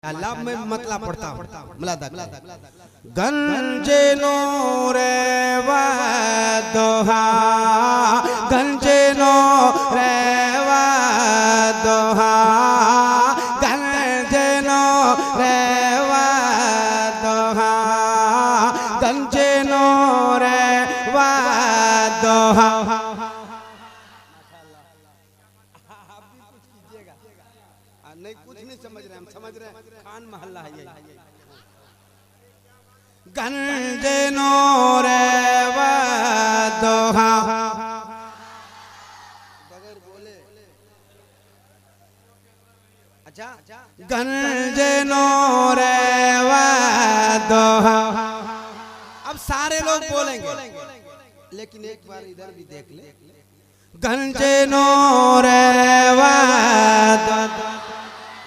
अल्लाह में मतला पढ़ता हूँ मलादा गंजे नूरे दोहा गंजे नूरे दोहा गंजे नूरे दोहा गंजे नूरे दोहा। नहीं कुछ नहीं समझ रहे हम समझ रहे हैं खान महल्ला है ये गंजे नूरे दोहा बगैर बोले अच्छा गंजे नूरे दोहा। अब सारे लोग बोलेंगे लेकिन एक बार इधर भी देख ले गंजे नूरे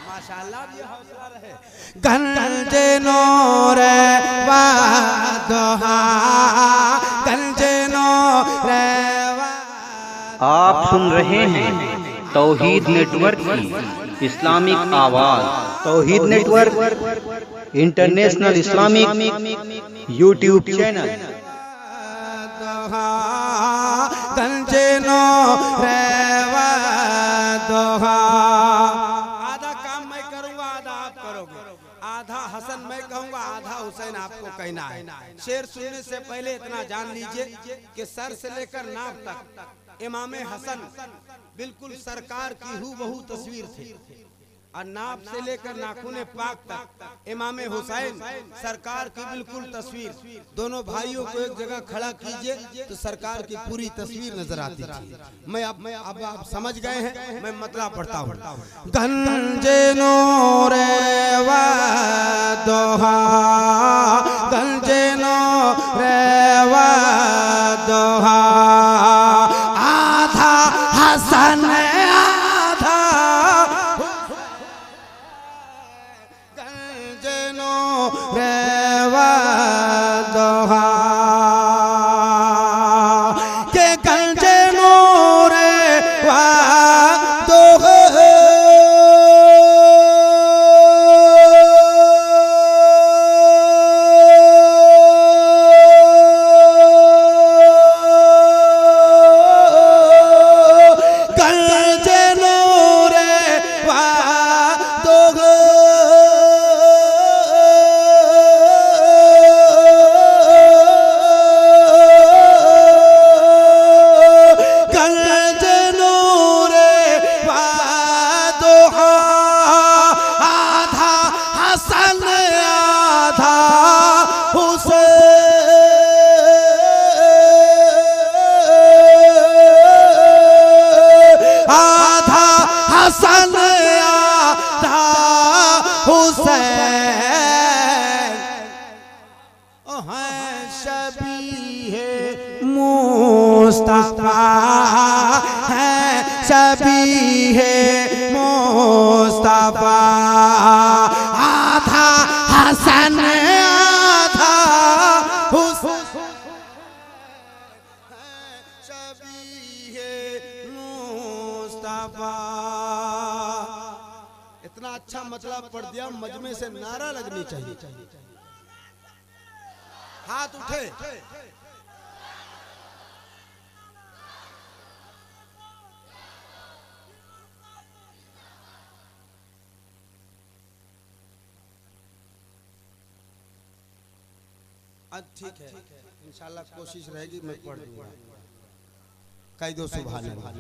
माशाल्लाह भी हौसला रहे गंजे नूरे दोहा गंजे नूरे। आप सुन रहे हैं तौहीद नेटवर्क की इस्लामिक आवाज। Tauheed network international Islamic YouTube channel. गंजे नूरे दोहा। आधा काम मैं करूंगा आधा आप करोगे, आधा हसन मैं कहूंगा आधा हुसैन आपको कहना है। शेर सुनने से पहले इतना जान लीजिए कि सर से लेकर नाक तक इमामे हसन बिल्कुल सरकार की हूबहू तस्वीर थी और नाप से लेकर नाखूने पाक तक इमामे हुसैन सरकार की बिल्कुल तस्वीर। दोनों भाइयों को एक जगह खड़ा कीजिए तो सरकार की पूरी तस्वीर नजर आती थी। मैं अब आप समझ गए हैं मैं मतला पढ़ता हूँ गंजे नूरे दोहा गंजे नूरे दोहा। आधा हसन आधा गंजे नूरे दोहा के गंजे नूरे दोहा। मुस्तफा है शबीहे मुस्तफा। आधा हसन आधा हुसैन शबीहे मुस्तफा। इतना अच्छा मतलब पढ़ दिया मजमे से नारा लगनी चाहिए। हाथ उठे ठीक है इंशाल्लाह कोशिश रहेगी मैं पढ़ दूंगा। कह दो सुभान अल्लाह।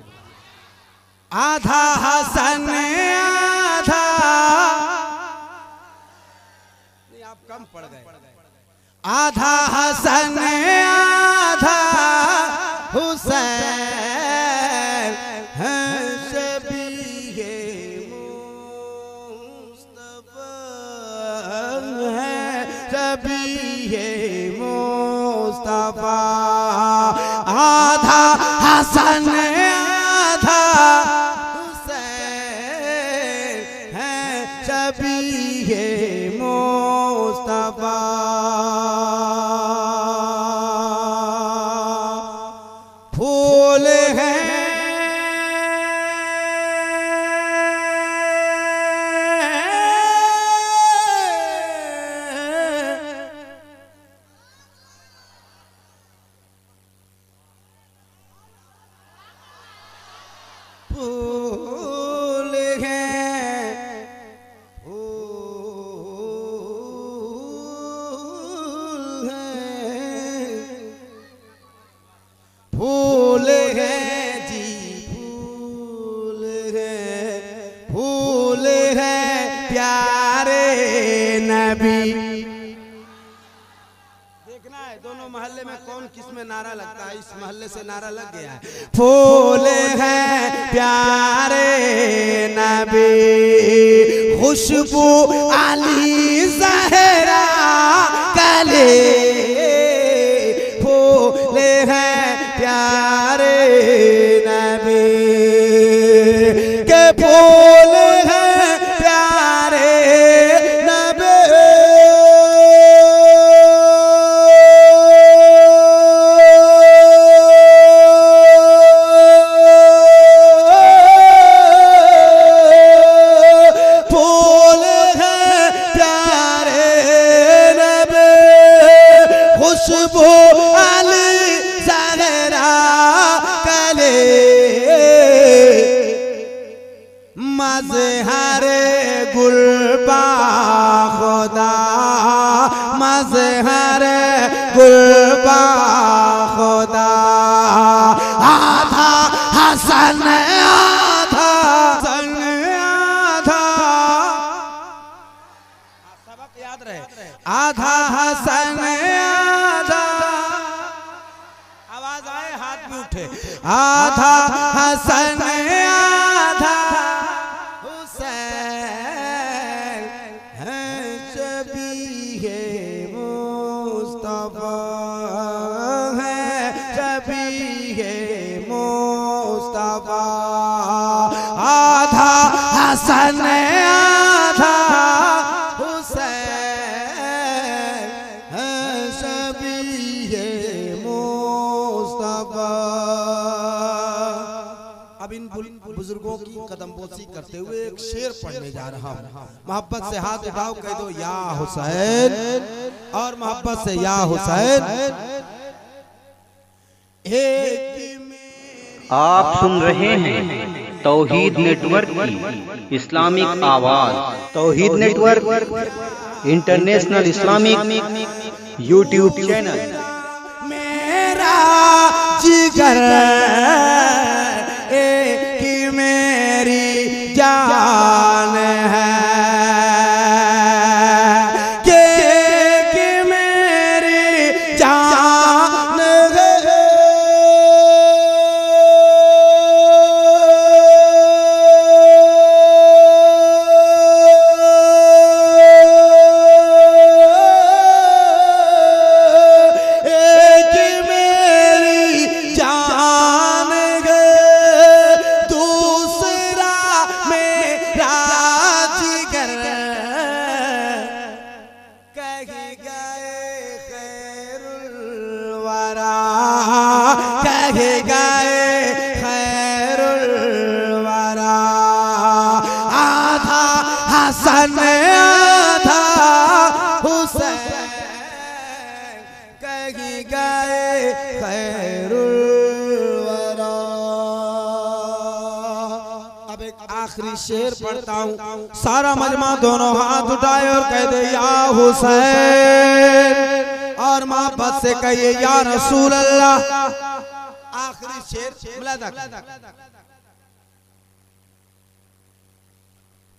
आधा हसन आधा नहीं आप कम पढ़ गए। आधा हसन आधा हुसैन है शबीहे मुस्तफा है शबीहे मुस्तफा। आधा हसन आधा हुसैन है शबीहे मुस्तफा। फूल है प्यारे नबी। देखना है दोनों मोहल्ले में कौन किस में नारा लगता है। इस मोहल्ले से नारा लग गया है। फूल हैं प्यारे नबी, खुशबू अली ज़हरा कले। फूल हैं प्यारे नबी के फूल हैं प्यारे नबी। फूल हैं प्यारे नबी, खुशबू अली ज़हरा कले। मज़हर गुलबा खुदा, मज़हर गुलबा खुदा। आधा हसन आधा सन आधा, सबक याद रहे। आधा हसन आधा, आवाज आए हाथ भी उठे। आधा हसन आधा हुसैन है, शबीहे मुस्तफा है, शबीहे मुस्तफा। आधा हसन आधा हुसैन है, शबीहे मुस्तफा। अब इन बुजुर्गों की कदमबोसी करते हुए एक शेर पढ़ने जा रहा हूँ। मोहब्बत से हाथ उठाओ, कह दो या हुसैन, और मोहब्बत से या हुसैन। आप सुन रहे हैं तौहीद नेटवर्क की इस्लामिक आवाज। Tauheed network international Islamic YouTube channel. मेरा जिगर एक मेरी जान है, कि मेरी जान है। एक मेरी जान है, दूसरा मेरा जिगर। कहीं गए खैरुल वरा, कहीं गए खैरुल वरा। आधा हसन आधा हुसैन, कहीं गए खैरुल वरा। अब एक आखिरी शेर पढ़ता हूँ। सारा मजमा दोनों हाथ उठाए और कह दे या हुसैन, और मोहब्बत से कहिए या रसूल अल्लाह। आखिरी शेर मुलादा।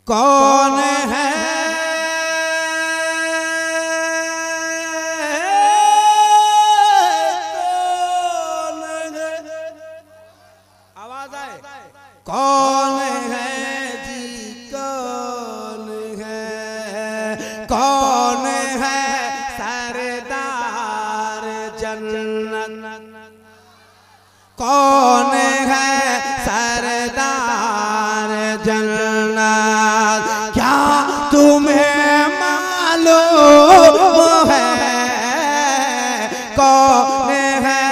कौन है आवाज आए। कौन है जी, कौन है, कौन है सरदार जन्नत। कौन है सरदार जन्नत, क्या तुम्हें मालूम है। कौन है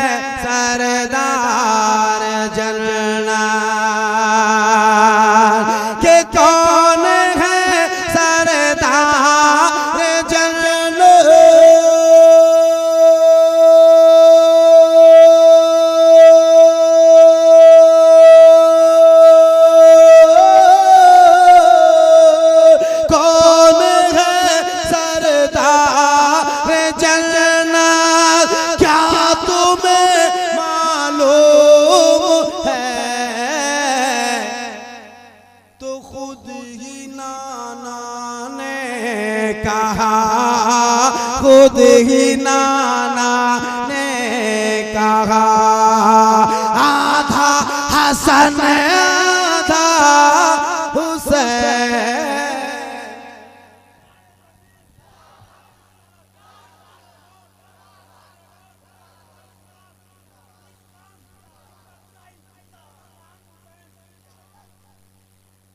सरदार जन्नत, के कौन है सरदार जन्नत। कहा, खुद ही नाना ने कहा, आधा हसन आधा हुसैन।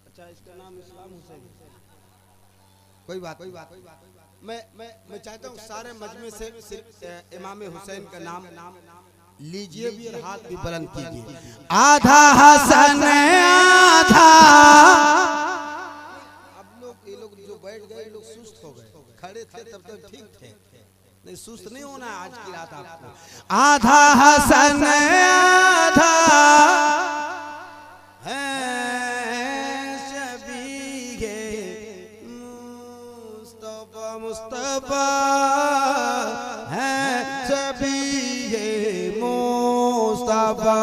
अच्छा, इसका नाम इस्लाम हुसैन। कोई बात मैं चाहता हूँ सारे मजमे से सिर्फ इमाम हुसैन का नाम लीजिए भी और हाथ भी बुलंद कीजिए। आधा हसन आधा। अब ये लोग जो बैठ गए लोग सुस्त हो गए, खड़े थे तब तक ठीक थे, नहीं सुस्त नहीं होना आज की रात आपको। आधा हसन आधा है शबीहे मुस्तफा, मुस्तफा है शबीहे मुस्तफा।